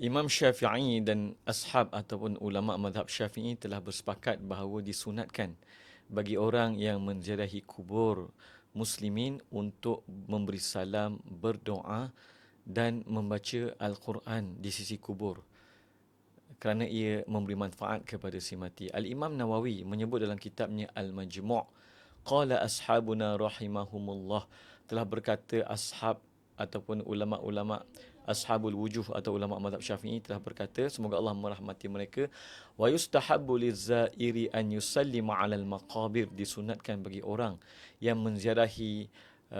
Imam Syafi'i dan ashab ataupun ulama mazhab Syafi'i telah bersepakat bahawa disunatkan bagi orang yang menziarahi kubur muslimin untuk memberi salam, berdoa dan membaca Al-Quran di sisi kubur kerana ia memberi manfaat kepada si mati. Al-Imam Nawawi menyebut dalam kitabnya Al-Majmu' qala ashabuna rahimahumullah, telah berkata ashab ataupun ulama-ulama ashabul wujuh atau ulama mazhab Syafi'i telah berkata, semoga Allah merahmati mereka, wa yustahabbu lizairi an yusallima 'alal maqabir, disunatkan bagi orang yang menziarahi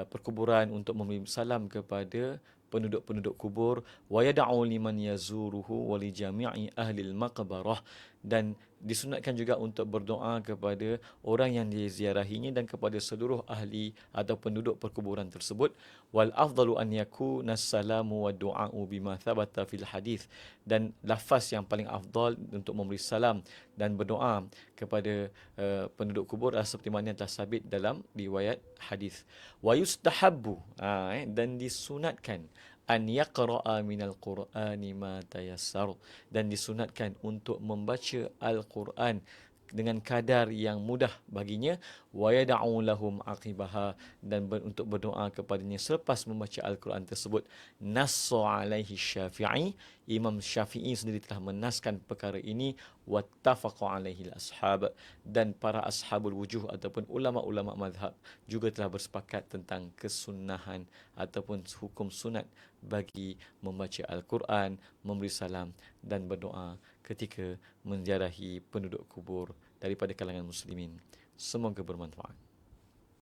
perkuburan untuk memberi salam kepada penduduk-penduduk kubur, wa yad'u liman yazuruhu wa li jami'i ahli al-maqbarah, dan disunatkan juga untuk berdoa kepada orang yang diziarahinya dan kepada seluruh ahli atau penduduk perkuburan tersebut. Wal afdalu an yakuna salamu wa du'a'u bima thabata fil hadis, dan lafaz yang paling afdal untuk memberi salam dan berdoa kepada penduduk kubur seperti mana yang telah sabit dalam riwayat hadis. Wa yustahabbu, dan disunatkan, an yaqra'a minal qur'ani ma tayassar, dan disunatkan untuk membaca Al-Quran dengan kadar yang mudah baginya, wa yad'u lahum aqibaha, dan untuk berdoa kepadanya selepas membaca Al-Quran tersebut. Nassa alaihi Syafi'i, Imam Syafi'i sendiri telah menaskan perkara ini, wattafaqa alaihi al-ashab, dan para ashabul wujuh ataupun ulama-ulama mazhab juga telah bersepakat tentang kesunahan ataupun hukum sunat bagi membaca Al-Quran, memberi salam dan berdoa ketika menziarahi penduduk kubur daripada kalangan muslimin. Semoga bermanfaat.